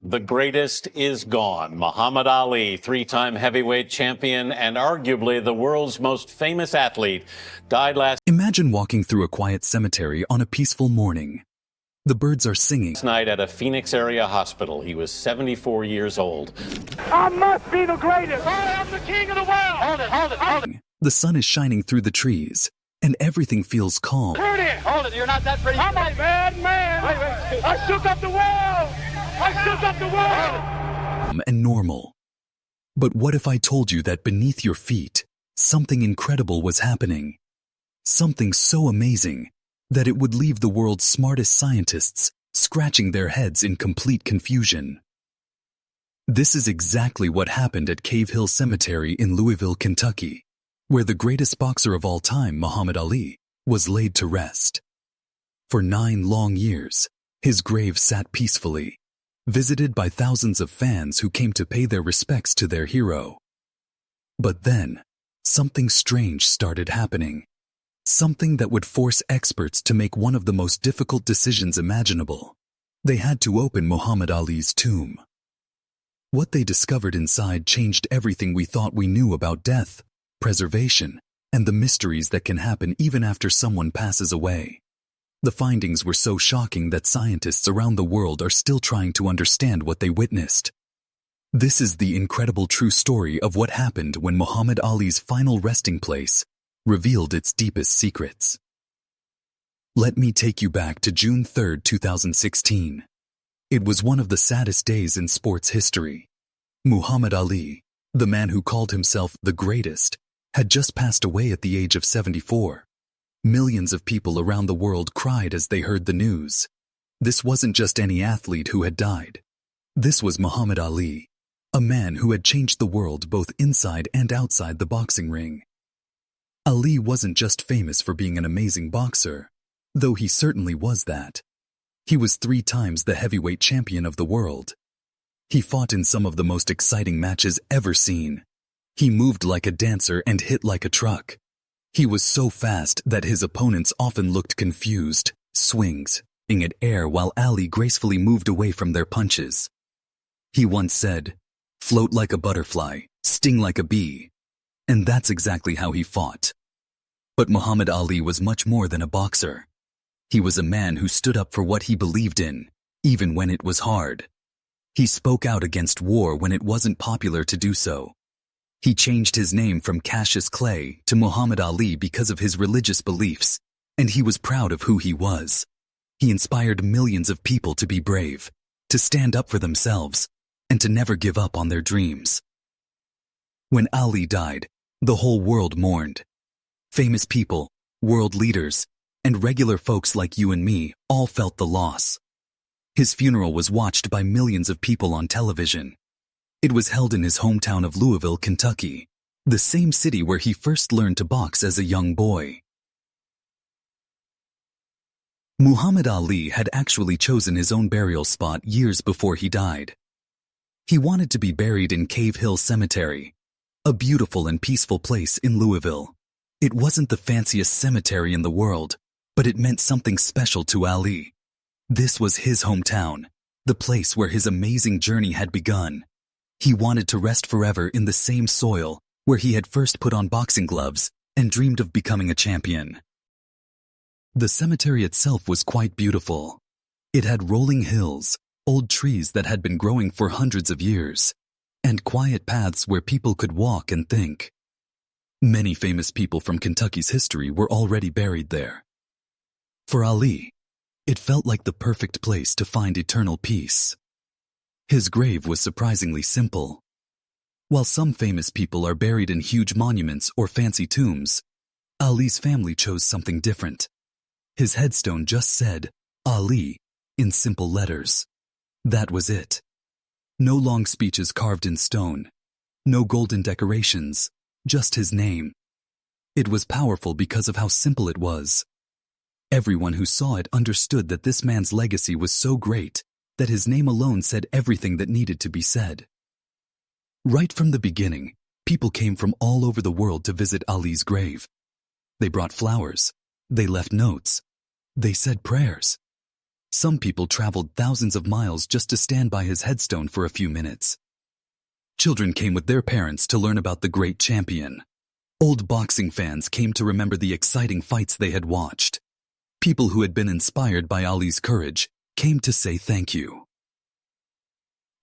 The greatest is gone. Muhammad Ali, three-time heavyweight champion and arguably the world's most famous athlete, died last Imagine walking through a quiet cemetery on a peaceful morning. The birds are singing. night at a Phoenix area hospital. He was 74 years old. I must be the greatest. I am the king of the world. Hold it. The sun is shining through the trees, and everything feels calm. Turn it. Hold it. You're not that pretty. I'm a bad man. Wait. I shook up the world. I shook up the world. And normal. But what if I told you that beneath your feet, something incredible was happening? Something so amazing that it would leave the world's smartest scientists scratching their heads in complete confusion. This is exactly what happened at Cave Hill Cemetery in Louisville, Kentucky, where the greatest boxer of all time, Muhammad Ali, was laid to rest. For 9 long years, his grave sat peacefully, visited by thousands of fans who came to pay their respects to their hero. But then, something strange started happening. Something that would force experts to make one of the most difficult decisions imaginable. They had to open Muhammad Ali's tomb. What they discovered inside changed everything we thought we knew about death, preservation, and the mysteries that can happen even after someone passes away. The findings were so shocking that scientists around the world are still trying to understand what they witnessed. This is the incredible true story of what happened when Muhammad Ali's final resting place revealed its deepest secrets. Let me take you back to June 3, 2016. It was one of the saddest days in sports history. Muhammad Ali, the man who called himself the greatest, had just passed away at the age of 74. Millions of people around the world cried as they heard the news. This wasn't just any athlete who had died. This was Muhammad Ali, a man who had changed the world both inside and outside the boxing ring. Ali wasn't just famous for being an amazing boxer, though he certainly was that. He was 3 times the heavyweight champion of the world. He fought in some of the most exciting matches ever seen. He moved like a dancer and hit like a truck. He was so fast that his opponents often looked confused, swings, at air while Ali gracefully moved away from their punches. He once said, "Float like a butterfly, sting like a bee." And that's exactly how he fought. But Muhammad Ali was much more than a boxer. He was a man who stood up for what he believed in, even when it was hard. He spoke out against war when it wasn't popular to do so. He changed his name from Cassius Clay to Muhammad Ali because of his religious beliefs, and he was proud of who he was. He inspired millions of people to be brave, to stand up for themselves, and to never give up on their dreams. When Ali died, the whole world mourned. Famous people, world leaders, and regular folks like you and me all felt the loss. His funeral was watched by millions of people on television. It was held in his hometown of Louisville, Kentucky, the same city where he first learned to box as a young boy. Muhammad Ali had actually chosen his own burial spot years before he died. He wanted to be buried in Cave Hill Cemetery, a beautiful and peaceful place in Louisville. It wasn't the fanciest cemetery in the world, but it meant something special to Ali. This was his hometown, the place where his amazing journey had begun. He wanted to rest forever in the same soil where he had first put on boxing gloves and dreamed of becoming a champion. The cemetery itself was quite beautiful. It had rolling hills, old trees that had been growing for hundreds of years, and quiet paths where people could walk and think. Many famous people from Kentucky's history were already buried there. For Ali, it felt like the perfect place to find eternal peace. His grave was surprisingly simple. While some famous people are buried in huge monuments or fancy tombs, Ali's family chose something different. His headstone just said, Ali, in simple letters. That was it. No long speeches carved in stone. No golden decorations, just his name. It was powerful because of how simple it was. Everyone who saw it understood that this man's legacy was so great that his name alone said everything that needed to be said. Right from the beginning, people came from all over the world to visit Ali's grave. They brought flowers. They left notes. They said prayers. Some people traveled thousands of miles just to stand by his headstone for a few minutes. Children came with their parents to learn about the great champion. Old boxing fans came to remember the exciting fights they had watched. People who had been inspired by Ali's courage came to say thank you.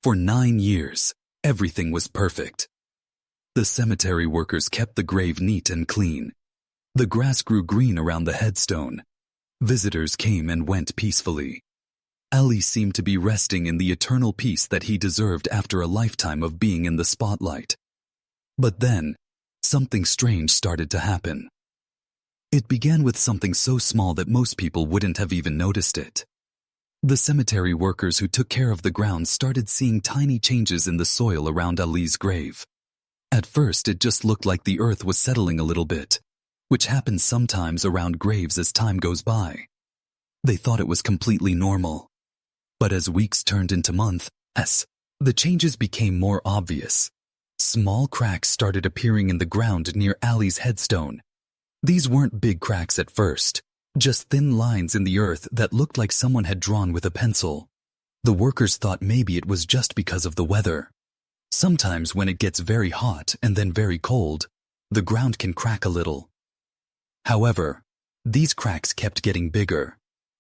For 9 years, everything was perfect. The cemetery workers kept the grave neat and clean. The grass grew green around the headstone. Visitors came and went peacefully. Ali seemed to be resting in the eternal peace that he deserved after a lifetime of being in the spotlight. But then, something strange started to happen. It began with something so small that most people wouldn't have even noticed it. The cemetery workers who took care of the ground started seeing tiny changes in the soil around Ali's grave. At first, it just looked like the earth was settling a little bit, which happens sometimes around graves as time goes by. They thought it was completely normal. But as weeks turned into months, the changes became more obvious. Small cracks started appearing in the ground near Ali's headstone. These weren't big cracks at first, just thin lines in the earth that looked like someone had drawn with a pencil. The workers thought maybe it was just because of the weather. Sometimes when it gets very hot and then very cold, the ground can crack a little. However, these cracks kept getting bigger.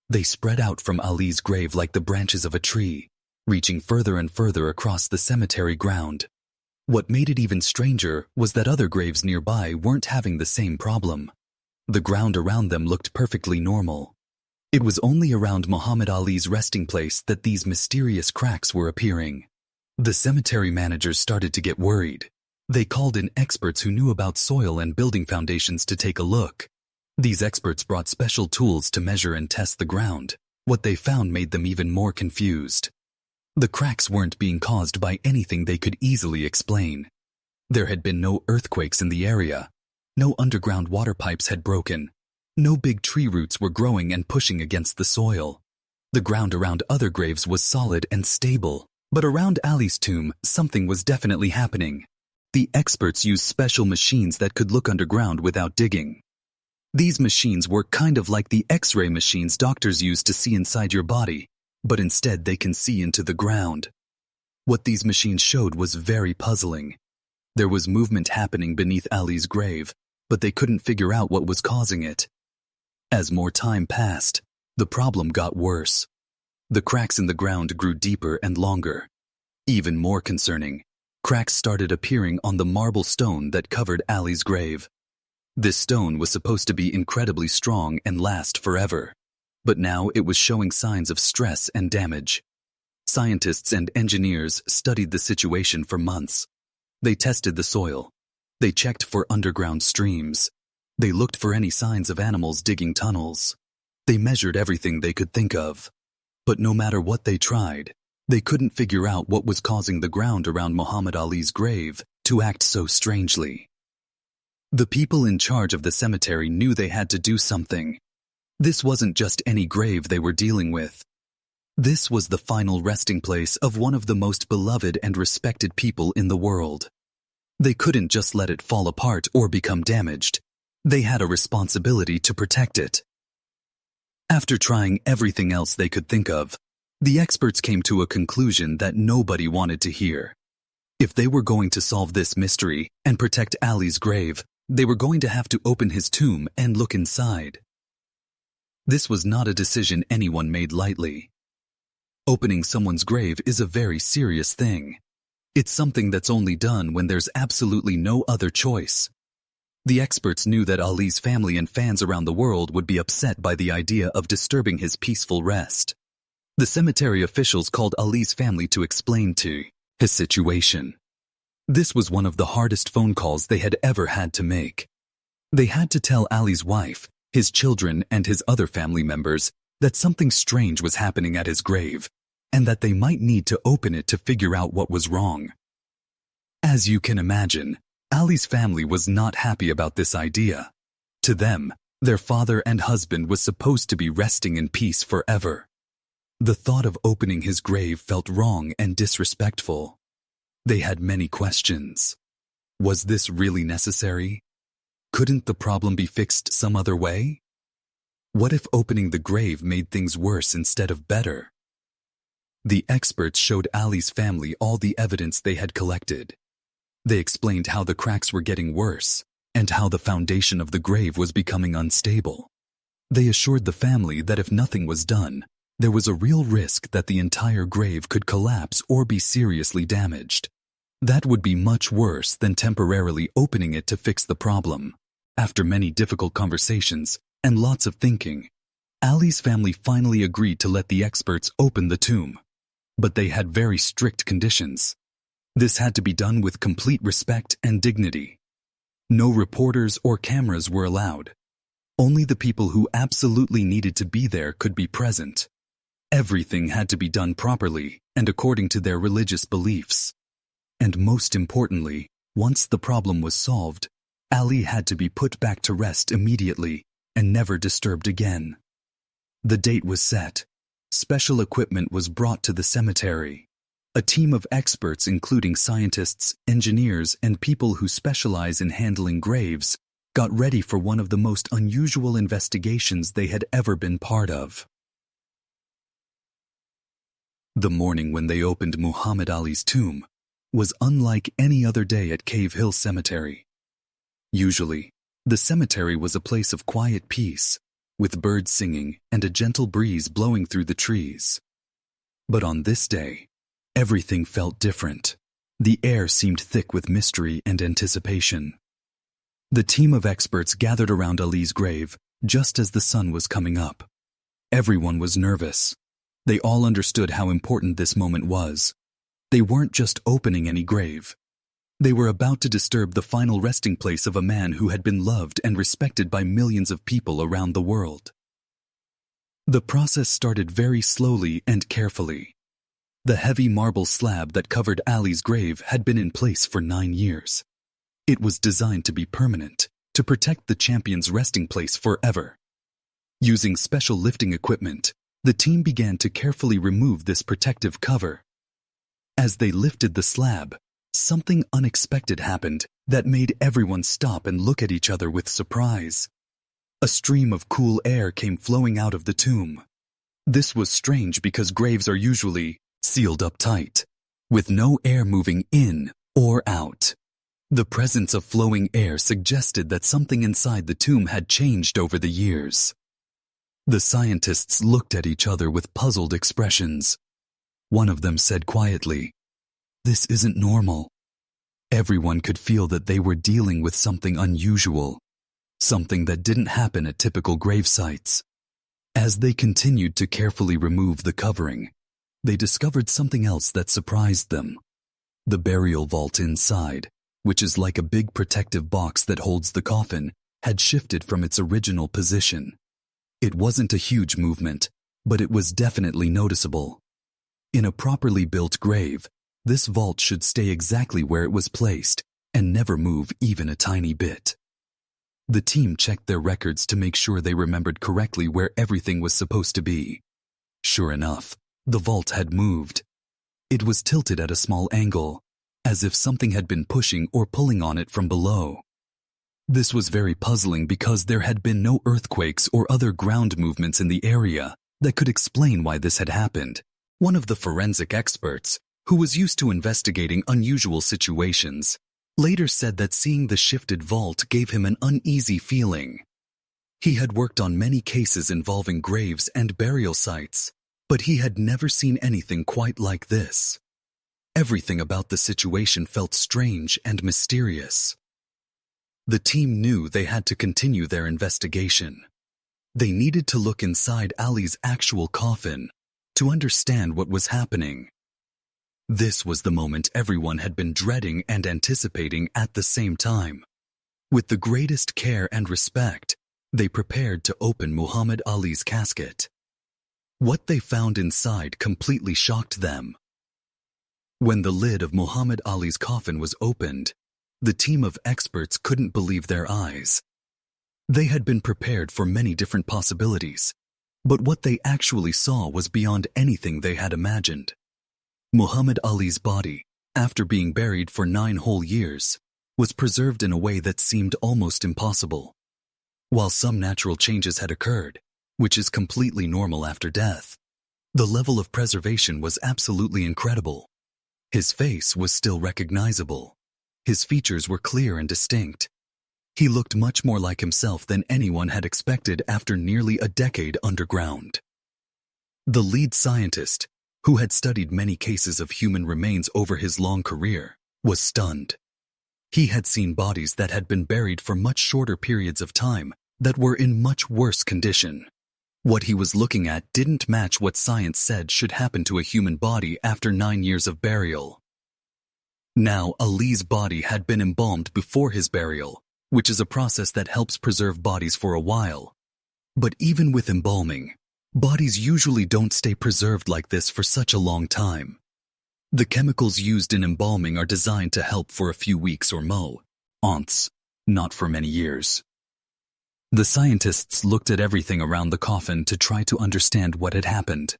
They spread out from Ali's grave like the branches of a tree, reaching further and further across the cemetery ground. What made it even stranger was that other graves nearby weren't having the same problem. The ground around them looked perfectly normal. It was only around Muhammad Ali's resting place that these mysterious cracks were appearing. The cemetery managers started to get worried. They called in experts who knew about soil and building foundations to take a look. These experts brought special tools to measure and test the ground. What they found made them even more confused. The cracks weren't being caused by anything they could easily explain. There had been no earthquakes in the area. No underground water pipes had broken. No big tree roots were growing and pushing against the soil. The ground around other graves was solid and stable, but around Ali's tomb, something was definitely happening. The experts used special machines that could look underground without digging. These machines were kind of like the X-ray machines doctors use to see inside your body, but instead they can see into the ground. What these machines showed was very puzzling. There was movement happening beneath Ali's grave, but they couldn't figure out what was causing it. As more time passed, the problem got worse. The cracks in the ground grew deeper and longer. Even more concerning, cracks started appearing on the marble stone that covered Ali's grave. This stone was supposed to be incredibly strong and last forever, but now it was showing signs of stress and damage. Scientists and engineers studied the situation for months. They tested the soil. They checked for underground streams. They looked for any signs of animals digging tunnels. They measured everything they could think of. But no matter what they tried, they couldn't figure out what was causing the ground around Muhammad Ali's grave to act so strangely. The people in charge of the cemetery knew they had to do something. This wasn't just any grave they were dealing with. This was the final resting place of one of the most beloved and respected people in the world. They couldn't just let it fall apart or become damaged. They had a responsibility to protect it. After trying everything else they could think of, the experts came to a conclusion that nobody wanted to hear. If they were going to solve this mystery and protect Ali's grave, they were going to have to open his tomb and look inside. This was not a decision anyone made lightly. Opening someone's grave is a very serious thing. It's something that's only done when there's absolutely no other choice. The experts knew that Ali's family and fans around the world would be upset by the idea of disturbing his peaceful rest. The cemetery officials called Ali's family to explain to his situation. This was one of the hardest phone calls they had ever had to make. They had to tell Ali's wife, his children, and his other family members that something strange was happening at his grave, and that they might need to open it to figure out what was wrong. As you can imagine, Ali's family was not happy about this idea. To them, their father and husband was supposed to be resting in peace forever. The thought of opening his grave felt wrong and disrespectful. They had many questions. Was this really necessary? Couldn't the problem be fixed some other way? What if opening the grave made things worse instead of better? The experts showed Ali's family all the evidence they had collected. They explained how the cracks were getting worse and how the foundation of the grave was becoming unstable. They assured the family that if nothing was done, there was a real risk that the entire grave could collapse or be seriously damaged. That would be much worse than temporarily opening it to fix the problem. After many difficult conversations and lots of thinking, Ali's family finally agreed to let the experts open the tomb. But they had very strict conditions. This had to be done with complete respect and dignity. No reporters or cameras were allowed. Only the people who absolutely needed to be there could be present. Everything had to be done properly and according to their religious beliefs. And most importantly, once the problem was solved, Ali had to be put back to rest immediately and never disturbed again. The date was set. Special equipment was brought to the cemetery. A team of experts including scientists, engineers, and people who specialize in handling graves got ready for one of the most unusual investigations they had ever been part of. The morning when they opened Muhammad Ali's tomb was unlike any other day at Cave Hill Cemetery. Usually, the cemetery was a place of quiet peace, with birds singing and a gentle breeze blowing through the trees. But on this day, everything felt different. The air seemed thick with mystery and anticipation. The team of experts gathered around Ali's grave just as the sun was coming up. Everyone was nervous. They all understood how important this moment was. They weren't just opening any grave. They were about to disturb the final resting place of a man who had been loved and respected by millions of people around the world. The process started very slowly and carefully. The heavy marble slab that covered Ali's grave had been in place for 9 years. It was designed to be permanent, to protect the champion's resting place forever. Using special lifting equipment, the team began to carefully remove this protective cover. As they lifted the slab, something unexpected happened that made everyone stop and look at each other with surprise. A stream of cool air came flowing out of the tomb. This was strange because graves are usually sealed up tight, with no air moving in or out. The presence of flowing air suggested that something inside the tomb had changed over the years. The scientists looked at each other with puzzled expressions. One of them said quietly, "This isn't normal." Everyone could feel that they were dealing with something unusual, something that didn't happen at typical grave sites. As they continued to carefully remove the covering, they discovered something else that surprised them. The burial vault inside, which is like a big protective box that holds the coffin, had shifted from its original position. It wasn't a huge movement, but it was definitely noticeable. In a properly built grave, this vault should stay exactly where it was placed and never move even a tiny bit. The team checked their records to make sure they remembered correctly where everything was supposed to be. Sure enough, the vault had moved. It was tilted at a small angle, as if something had been pushing or pulling on it from below. This was very puzzling because there had been no earthquakes or other ground movements in the area that could explain why this had happened. One of the forensic experts, who was used to investigating unusual situations, later said that seeing the shifted vault gave him an uneasy feeling. He had worked on many cases involving graves and burial sites, but he had never seen anything quite like this. Everything about the situation felt strange and mysterious. The team knew they had to continue their investigation. They needed to look inside Ali's actual coffin to understand what was happening. This was the moment everyone had been dreading and anticipating at the same time. With the greatest care and respect, they prepared to open Muhammad Ali's casket. What they found inside completely shocked them. When the lid of Muhammad Ali's coffin was opened, the team of experts couldn't believe their eyes. They had been prepared for many different possibilities, but what they actually saw was beyond anything they had imagined. Muhammad Ali's body, after being buried for 9 whole years, was preserved in a way that seemed almost impossible. While some natural changes had occurred, which is completely normal after death. The level of preservation was absolutely incredible. His face was still recognizable. His features were clear and distinct. He looked much more like himself than anyone had expected after nearly a decade underground. The lead scientist, who had studied many cases of human remains over his long career, was stunned. He had seen bodies that had been buried for much shorter periods of time that were in much worse condition. What he was looking at didn't match what science said should happen to a human body after 9 years of burial. Now, Ali's body had been embalmed before his burial, which is a process that helps preserve bodies for a while. But even with embalming, bodies usually don't stay preserved like this for such a long time. The chemicals used in embalming are designed to help for a few weeks or months, not for many years. The scientists looked at everything around the coffin to try to understand what had happened.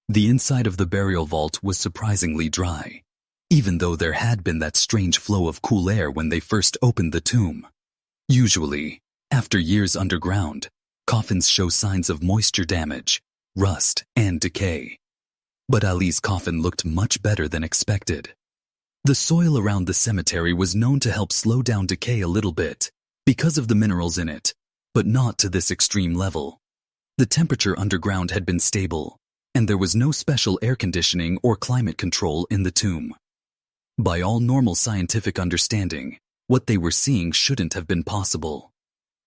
The inside of the burial vault was surprisingly dry, even though there had been that strange flow of cool air when they first opened the tomb. Usually, after years underground, coffins show signs of moisture damage, rust, and decay. But Ali's coffin looked much better than expected. The soil around the cemetery was known to help slow down decay a little bit because of the minerals in it, but not to this extreme level. The temperature underground had been stable, and there was no special air conditioning or climate control in the tomb. By all normal scientific understanding, what they were seeing shouldn't have been possible.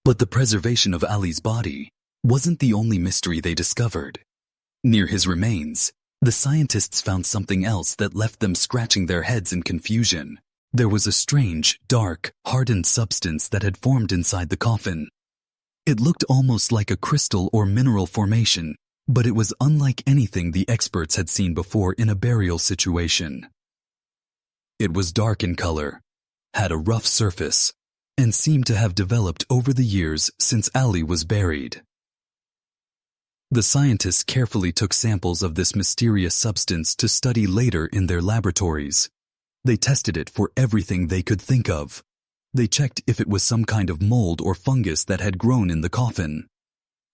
But the preservation of Ali's body wasn't the only mystery they discovered. Near his remains, the scientists found something else that left them scratching their heads in confusion. There was a strange, dark, hardened substance that had formed inside the coffin. It looked almost like a crystal or mineral formation, but it was unlike anything the experts had seen before in a burial situation. It was dark in color, had a rough surface, and seemed to have developed over the years since Ali was buried. The scientists carefully took samples of this mysterious substance to study later in their laboratories. They tested it for everything they could think of. They checked if it was some kind of mold or fungus that had grown in the coffin.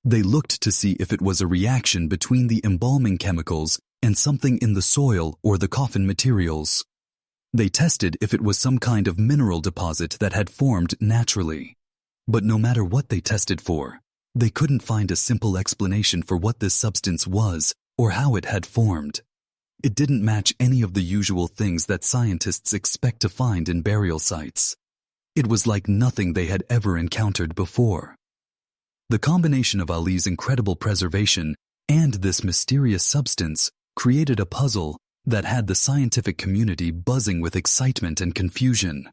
They looked to see if it was a reaction between the embalming chemicals and something in the soil or the coffin materials. They tested if it was some kind of mineral deposit that had formed naturally. But no matter what they tested for, they couldn't find a simple explanation for what this substance was or how it had formed. It didn't match any of the usual things that scientists expect to find in burial sites. It was like nothing they had ever encountered before. The combination of Ali's incredible preservation and this mysterious substance created a puzzle that had the scientific community buzzing with excitement and confusion.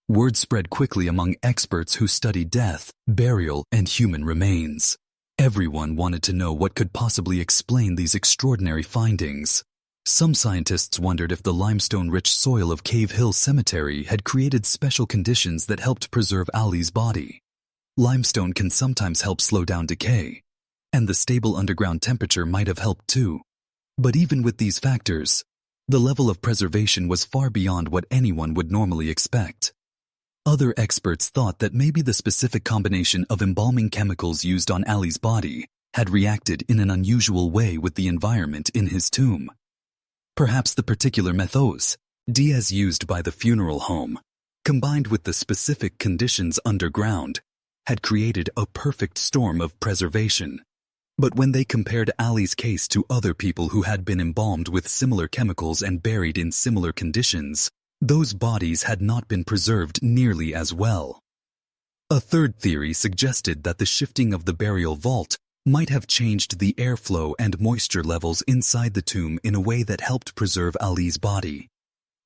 Word spread quickly among experts who study death, burial, and human remains. Everyone wanted to know what could possibly explain these extraordinary findings. Some scientists wondered if the limestone-rich soil of Cave Hill Cemetery had created special conditions that helped preserve Ali's body. Limestone can sometimes help slow down decay, and the stable underground temperature might have helped too. But even with these factors, the level of preservation was far beyond what anyone would normally expect. Other experts thought that maybe the specific combination of embalming chemicals used on Ali's body had reacted in an unusual way with the environment in his tomb. Perhaps the particular methods Diaz used by the funeral home, combined with the specific conditions underground, had created a perfect storm of preservation. But when they compared Ali's case to other people who had been embalmed with similar chemicals and buried in similar conditions, those bodies had not been preserved nearly as well. A third theory suggested that the shifting of the burial vault might have changed the airflow and moisture levels inside the tomb in a way that helped preserve Ali's body.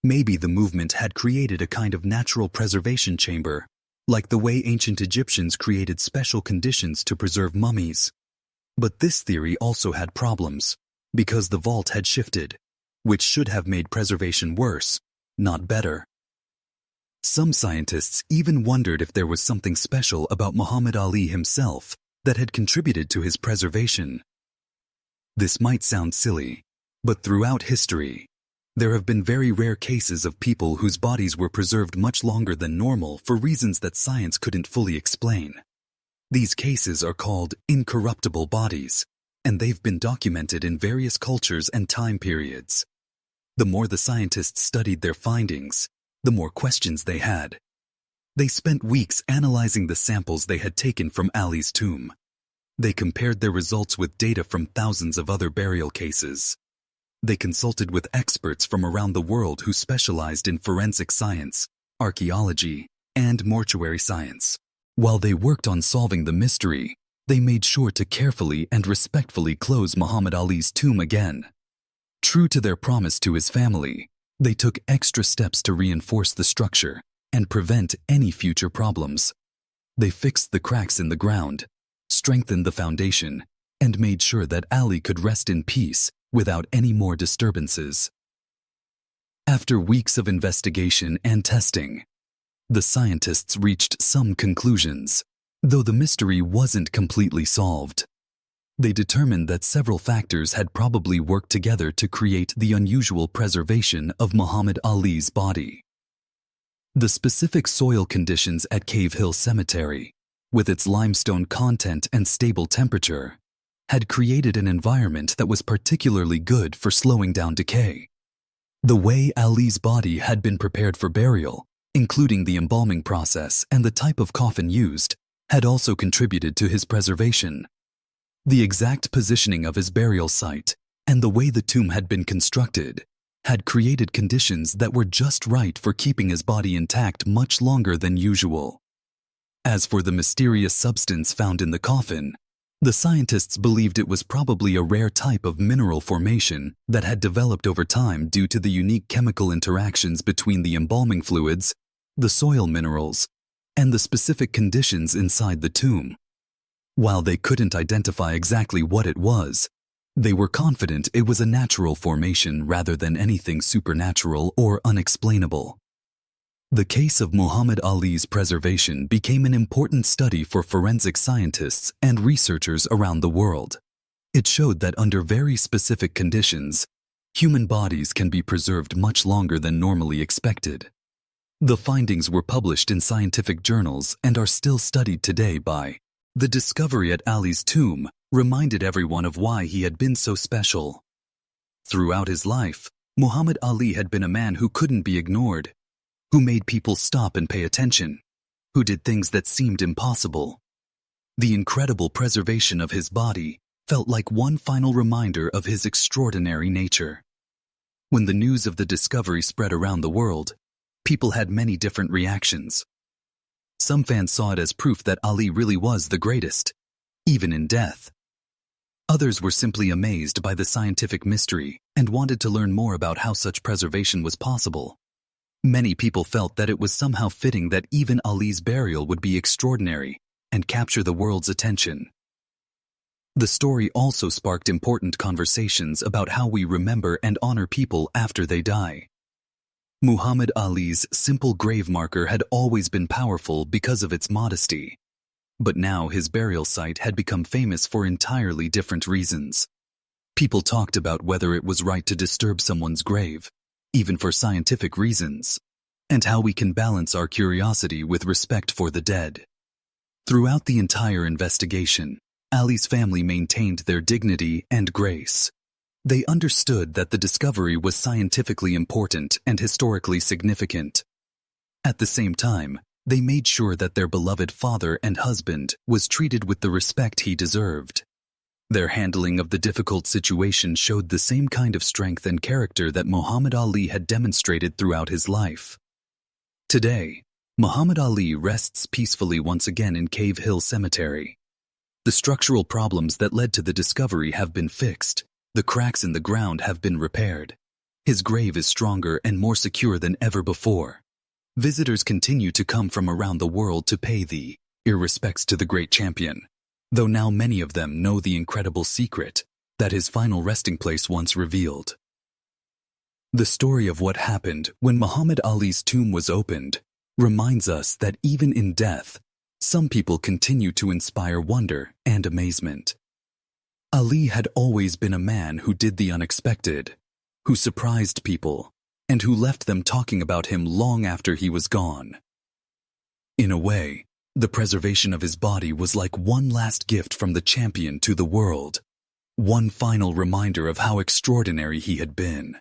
Maybe the movement had created a kind of natural preservation chamber, like the way ancient Egyptians created special conditions to preserve mummies. But this theory also had problems, because the vault had shifted, which should have made preservation worse, not better. Some scientists even wondered if there was something special about Muhammad Ali himself that had contributed to his preservation. This might sound silly, but throughout history, there have been very rare cases of people whose bodies were preserved much longer than normal for reasons that science couldn't fully explain. These cases are called incorruptible bodies, and they've been documented in various cultures and time periods. The more the scientists studied their findings, the more questions they had. They spent weeks analyzing the samples they had taken from Ali's tomb. They compared their results with data from thousands of other burial cases. They consulted with experts from around the world who specialized in forensic science, archaeology, and mortuary science. While they worked on solving the mystery, they made sure to carefully and respectfully close Muhammad Ali's tomb again. True to their promise to his family, they took extra steps to reinforce the structure and prevent any future problems. They fixed the cracks in the ground, strengthened the foundation, and made sure that Ali could rest in peace without any more disturbances. After weeks of investigation and testing, the scientists reached some conclusions, though the mystery wasn't completely solved. They determined that several factors had probably worked together to create the unusual preservation of Muhammad Ali's body. The specific soil conditions at Cave Hill Cemetery, with its limestone content and stable temperature, had created an environment that was particularly good for slowing down decay. The way Ali's body had been prepared for burial, including the embalming process and the type of coffin used, had also contributed to his preservation. The exact positioning of his burial site and the way the tomb had been constructed had created conditions that were just right for keeping his body intact much longer than usual. As for the mysterious substance found in the coffin, the scientists believed it was probably a rare type of mineral formation that had developed over time due to the unique chemical interactions between the embalming fluids, the soil minerals, and the specific conditions inside the tomb. While they couldn't identify exactly what it was, they were confident it was a natural formation rather than anything supernatural or unexplainable. The case of Muhammad Ali's preservation became an important study for forensic scientists and researchers around the world. It showed that under very specific conditions, human bodies can be preserved much longer than normally expected. The findings were published in scientific journals and are still studied today by. The discovery at Ali's tomb reminded everyone of why he had been so special. Throughout his life, Muhammad Ali had been a man who couldn't be ignored, who made people stop and pay attention, who did things that seemed impossible. The incredible preservation of his body felt like one final reminder of his extraordinary nature. When the news of the discovery spread around the world, people had many different reactions. Some fans saw it as proof that Ali really was the greatest, even in death. Others were simply amazed by the scientific mystery and wanted to learn more about how such preservation was possible. Many people felt that it was somehow fitting that even Ali's burial would be extraordinary and capture the world's attention. The story also sparked important conversations about how we remember and honor people after they die. Muhammad Ali's simple grave marker had always been powerful because of its modesty. But now his burial site had become famous for entirely different reasons. People talked about whether it was right to disturb someone's grave, even for scientific reasons, and how we can balance our curiosity with respect for the dead. Throughout the entire investigation, Ali's family maintained their dignity and grace. They understood that the discovery was scientifically important and historically significant. At the same time, they made sure that their beloved father and husband was treated with the respect he deserved. Their handling of the difficult situation showed the same kind of strength and character that Muhammad Ali had demonstrated throughout his life. Today, Muhammad Ali rests peacefully once again in Cave Hill Cemetery. The structural problems that led to the discovery have been fixed. The cracks in the ground have been repaired. His grave is stronger and more secure than ever before. Visitors continue to come from around the world to pay the respects to the great champion, though now many of them know the incredible secret that his final resting place once revealed. The story of what happened when Muhammad Ali's tomb was opened reminds us that even in death, some people continue to inspire wonder and amazement. Ali had always been a man who did the unexpected, who surprised people, and who left them talking about him long after he was gone. In a way, The preservation of his body was like one last gift from the champion to the world, one final reminder of how extraordinary he had been.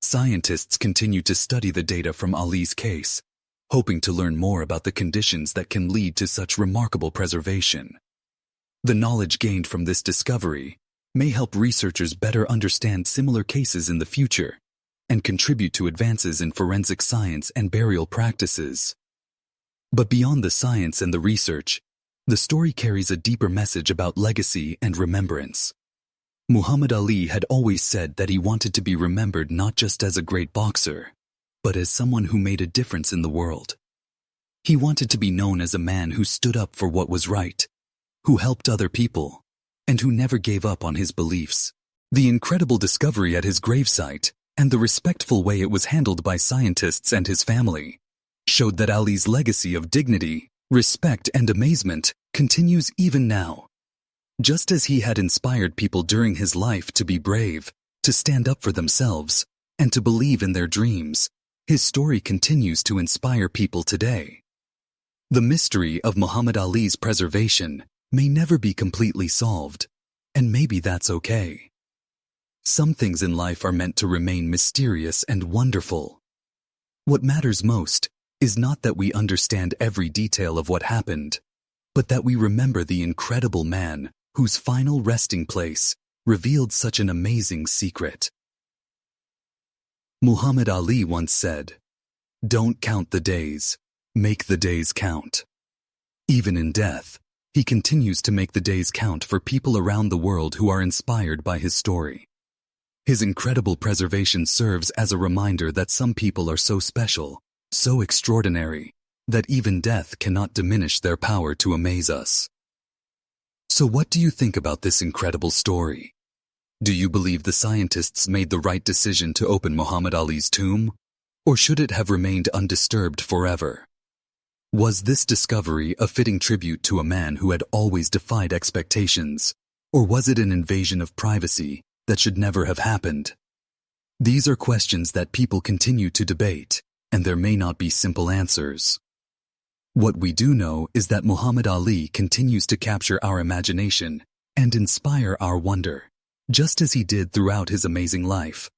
Scientists continued to study the data from Ali's case, hoping to learn more about the conditions that can lead to such remarkable preservation. The knowledge gained from this discovery may help researchers better understand similar cases in the future and contribute to advances in forensic science and burial practices. But beyond the science and the research, the story carries a deeper message about legacy and remembrance. Muhammad Ali had always said that he wanted to be remembered not just as a great boxer, but as someone who made a difference in the world. He wanted to be known as a man who stood up for what was right, who helped other people, and who never gave up on his beliefs. The incredible discovery at his gravesite and the respectful way it was handled by scientists and his family showed that Ali's legacy of dignity, respect, and amazement continues even now. Just as he had inspired people during his life to be brave, to stand up for themselves, and to believe in their dreams, his story continues to inspire people today. The mystery of Muhammad Ali's preservation may never be completely solved, and maybe that's okay. Some things in life are meant to remain mysterious and wonderful. What matters most is not that we understand every detail of what happened, but that we remember the incredible man whose final resting place revealed such an amazing secret. Muhammad Ali once said, "Don't count the days, make the days count." Even in death, he continues to make the days count for people around the world who are inspired by his story. His incredible preservation serves as a reminder that some people are so special, so extraordinary, that even death cannot diminish their power to amaze us. So what do you think about this incredible story? Do you believe the scientists made the right decision to open Muhammad Ali's tomb? Or should it have remained undisturbed forever? Was this discovery a fitting tribute to a man who had always defied expectations? Or was it an invasion of privacy that should never have happened? These are questions that people continue to debate, and there may not be simple answers. What we do know is that Muhammad Ali continues to capture our imagination and inspire our wonder, just as he did throughout his amazing life.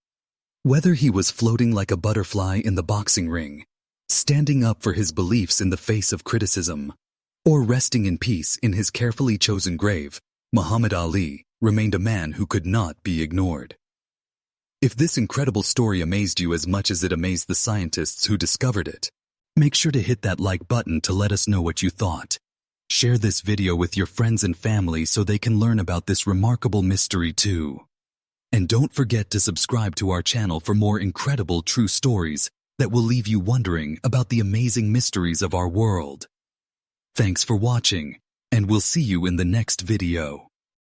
Whether he was floating like a butterfly in the boxing ring, standing up for his beliefs in the face of criticism, or resting in peace in his carefully chosen grave, Muhammad Ali remained a man who could not be ignored. If this incredible story amazed you as much as it amazed the scientists who discovered it, make sure to hit that like button to let us know what you thought. Share this video with your friends and family so they can learn about this remarkable mystery too. And don't forget to subscribe to our channel for more incredible true stories that will leave you wondering about the amazing mysteries of our world. Thanks for watching, and we'll see you in the next video.